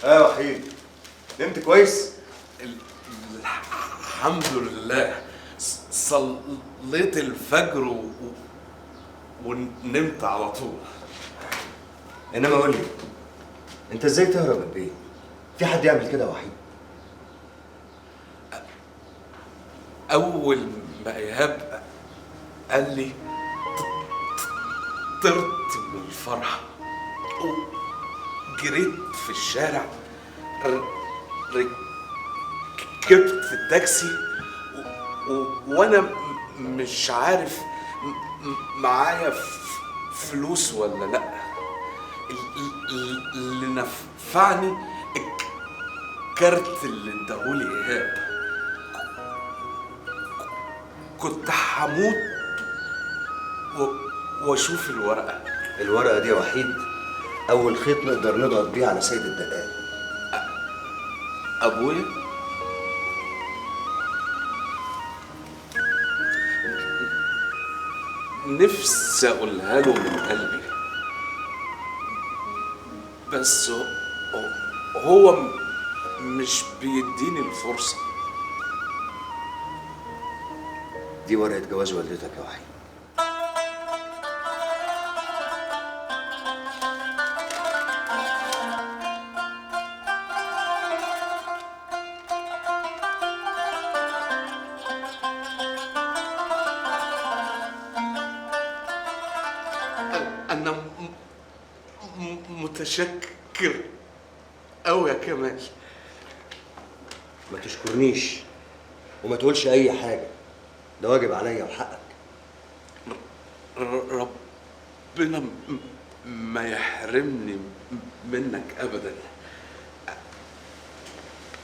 ايوه وحيد، نمت كويس؟ الحمد لله. صليت الفجر ونمت على طول. انما قول لي، انت ازاي تهرب من البيت؟ في حد يعمل كده يا وحيد؟ اول ما ايهاب قال لي طرت من الفرحه وجريت في الشارع، ركبت التاكسي وانا مش عارف معايا فلوس ولا لا. اللي نفعني الكارت اللي اداهولي ايهاب. كنت هموت واشوف الورقه. الورقه دي يا وحيد اول خيط نقدر نضغط بيه على سيد الدقال. ابويا نفسي اقولها له من قلبي، بس هو مش بيديني الفرصه. دي ورقه جواز والدتك يا وحيد. انا متشكر أوي يا كمال. ما تشكرنيش وما تقولش اي حاجه، ده واجب عليا وحقك. ربنا ما يحرمني منك ابدا.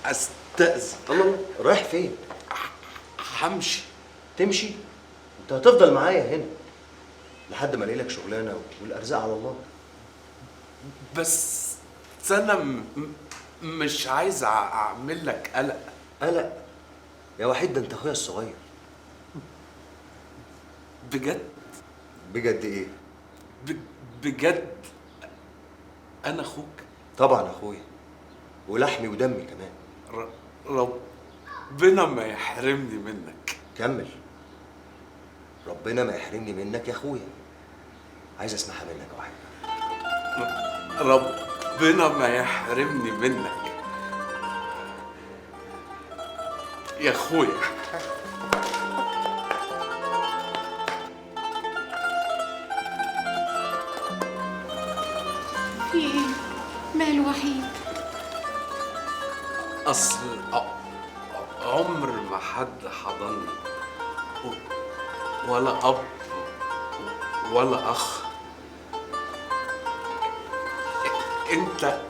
استأذن. الله، رايح فين؟ همشي. تمشي؟ انت هتفضل معايا هنا لحد ما الاقي لك شغلانه والارزاق على الله. بس انا مش عايز اعمل لك قلق. قلق يا وحيد؟ ده انت اخويا الصغير. بجد؟ بجد ايه؟ بجد انا اخوك. طبعا اخويا ولحمي ودمي كمان. ربنا ما يحرمني منك. كمل. ربنا ما يحرمني منك يا اخويا. عايز اسمعها منك يا وحيد. ربنا ما يحرمني منك يا اخويا. في ايه؟ ماله وحيد؟ اصل عمر ما حد حضني، ولا اب ولا اخ. انت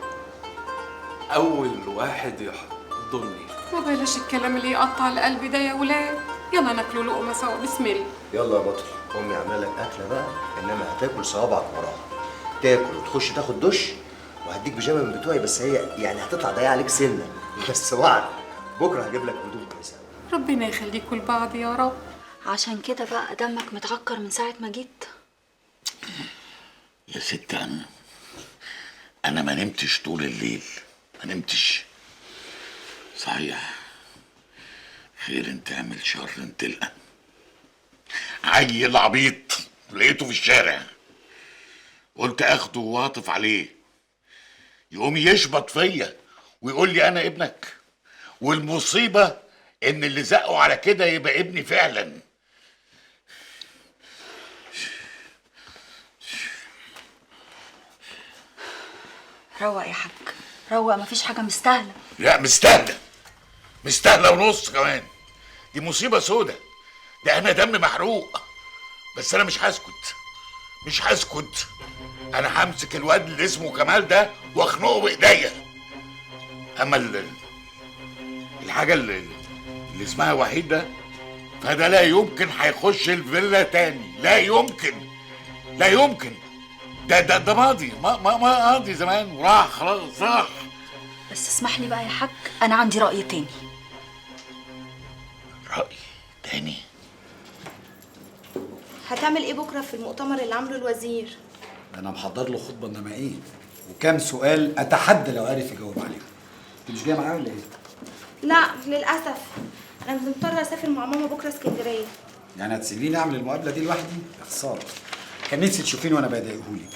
اول واحد يحضني. وبلاش الكلام اللي يقطع القلب ده يا ولاد. يلا ناكلوا لقمه سوا. بسم الله. يلا يا بطل، امي عامله لك اكله بقى، انما هتاكل صوابعك وراها. تاكل وتخش تاخد دش، وهديك بيجامه من بتوعي، بس هي يعني هتطلع ضيقه عليك سنه، بس وعد بكره هجيب لك هدوم كويسه. ربنا يخليكوا لبعض يا رب. عشان كده بقى دمك متعكر من ساعة ما جيت. يا ست أنا ما نمتش طول الليل، ما نمتش. صحيح، خير انت تعمل شر تلقى. عيل عبيط لقيته في الشارع، قلت اخده واعطف عليه، يقوم يشبط فيا ويقول لي انا ابنك، والمصيبه ان اللي زقه على كده يبقى ابني فعلا. روق يا حاج، روق، مفيش حاجة مستاهلة. لا مستاهله، مستاهله ونص كمان. دي مصيبه سودة، ده انا دم محروق. بس انا مش هسكت، مش هسكت. انا همسك الواد اللي اسمه كمال ده واخنقه بايديا. اما الحاجه اللي اسمها وحيد ده، فده لا يمكن هيخش الفيلا تاني، لا يمكن، لا يمكن. ده ماضي، ما ماضي زمان وراح، خلاص راح. بس اسمح لي بقى يا حاج، انا عندي رأي تاني. رأي تاني؟ هتعمل ايه بكره في المؤتمر اللي عامله الوزير؟ انا محضر له خطبه انما ايه. وكام سؤال اتحدى لو عارف يجاوب عليهم. انت مش جايه معايا ولا ايه؟ لا للاسف انا مضطره اسافر مع ماما بكره اسكندريه. يعني هتسيبيني اعمل المقابله دي لوحدي؟ يا خساره، كان نفسي تشوفيني وانا بضايقهولك.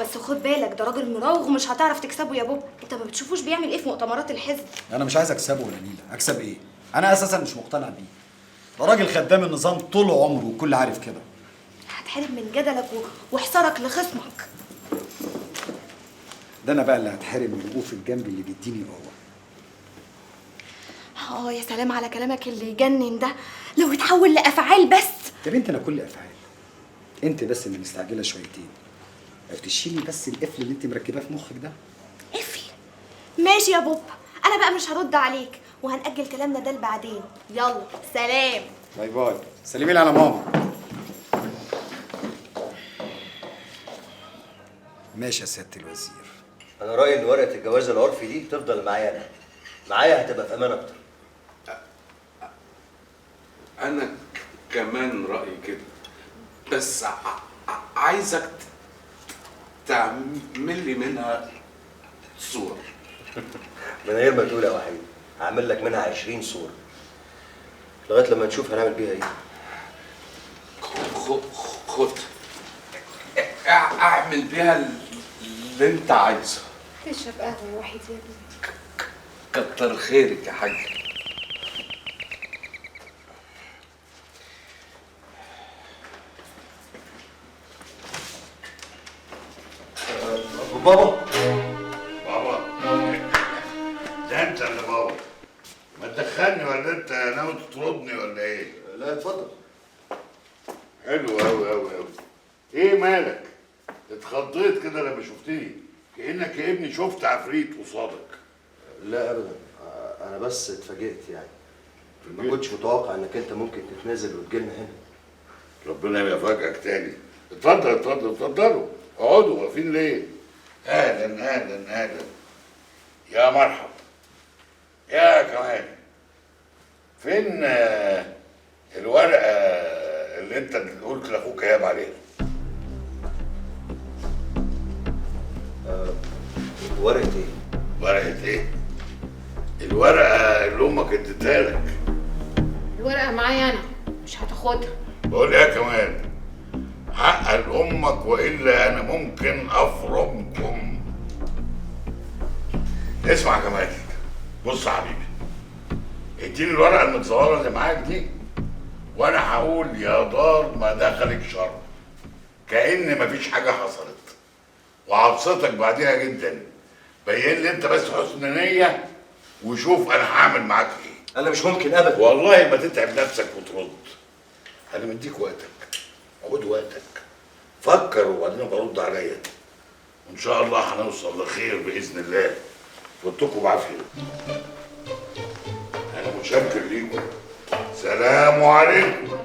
بس خد بالك ده راجل مراوغ ومش هتعرف تكسبه يا بابا. انت ما بتشوفوش بيعمل ايه في مؤتمرات الحزب؟ انا مش عايز اكسبه ولا نيله. اكسب ايه؟ انا اساسا مش مقتنع بيه. ده راجل خدام النظام طول عمره والكل عارف كده. هتحرم من جدلك وحصارك لخصمك. ده انا بقى اللي هتحرم من وقوف الجنب اللي بيديني قوه. يا سلام على كلامك اللي يجنن ده، لو اتحول لافعال بس. يا بنت انا كل افعال، انت بس اللي مستعجله شويتين. تشيلي بس القفل اللي انت مركباه في مخك ده. قفل؟ ماشي يا بابا، انا بقى مش هرد عليك وهنأجل كلامنا ده لبعدين. يلا سلام. باي باي. سلمي لي على ماما. ماشي يا سياده الوزير. انا رايي ان ورقه الجواز العرفي دي تفضل معايا انا. معايا هتبقى في امان اكتر. انا كمان رايي كده، بس عايزك تعمل لي منها صوره. من غير ما تقول يا وحيد، هعمل لك منها 20 صوره لغايه لما نشوف هنعمل بيها ايه. خد اعمل بيها اللي انت عايزه. تشرب قهوه يا وحيد يا ابني؟ كتر خيرك يا حاج. بابا بابا ده انت اللي بابا. ما تدخلني ولا انت ناوي تطردني ولا ايه؟ لا اتفضل. حلو قوي قوي قوي. ايه مالك؟ اتخضيت كده لما شفتني، كأنك يا ابني شفت عفريت قصادك. لا ابدا، انا بس اتفاجئت يعني. ما كنتش متوقع انك انت ممكن تتنازل وتجيلنا هنا. ربنا يفاجئك تاني. اتفضل اتفضل اتفضلوا، اقعدوا واقفين ليه؟ اهلا اهلا اهلا. يا مرحب. يا كمان فين الورقه اللي انت قلت لاخوك اياب عليها؟ ورقه ايه؟ ورقه ايه؟ الورقه اللي امك اديتها لك. الورقة معايا أنا، مش هتاخدها. بقول يا كمان حق لامك والا انا ممكن افرمكم. اسمع كمان، بص يا حبيبي، اديني الورقه المتصوره اللي معاك دي وانا هقول يا دار ما دخلك شر، كأن مفيش حاجه حصلت، وهبسطك بعديها جدا. بين لي انت بس حسن نيه وشوف انا هعمل معاك ايه. انا مش ممكن ابدا. والله ما تتعب نفسك وترد. انا مديك وقتك، خد وقتك، فكر وبعدين برد عليا، وان شاء الله هنوصل لخير باذن الله. فوتكم بعافيه. انا متشكر ليكم. سلام عليكم.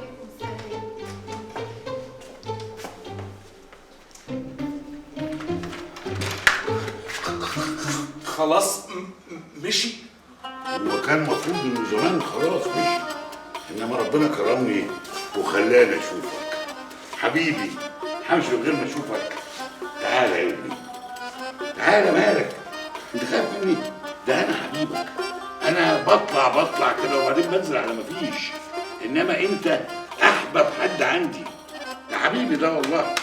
خلاص مشي. هو كان المفروض انه زمان خلاص مشي، انما ربنا كرمني وخلاني اشوفك حبيبي. همشي من غير ما اشوفك. تعالى يا ابني، تعالى. مالك انت خايف مني؟ ده انا حبيبك. انا بطلع كده وبعدين بنزل على مفيش، انما انت احبب حد عندي يا حبيبي ده والله.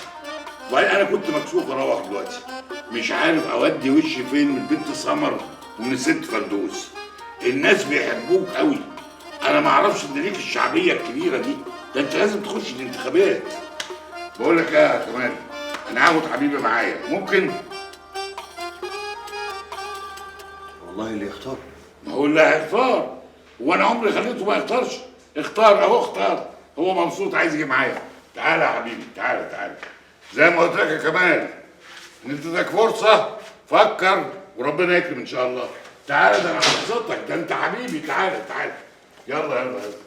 وبعدين انا كنت مكسوف اروح دلوقتي، مش عارف اودي وشي فين من البنت سمر ومن الست فردوس. الناس بيحبوك قوي. انا ما اعرفش ان ليك الشعبيه الكبيره دي، ده انت لازم تخش الانتخابات. بقول لك ايه يا كمال، انا عاوز حبيبي معايا، ممكن؟ والله اللي يختار. ما هو اللي هيختار، وانا عمري خليته ما يختارش. اختار اهو، اختار، هو مبسوط عايز يجي معايا. تعالى يا حبيبي، تعالى تعالى. زي ما قلت لك يا كمال، ان اديتك فرصه، فكر وربنا يكرم ان شاء الله. تعالى، ده انا هبسطك، ده انت حبيبي. تعالى تعالى، يلا يلا يلا.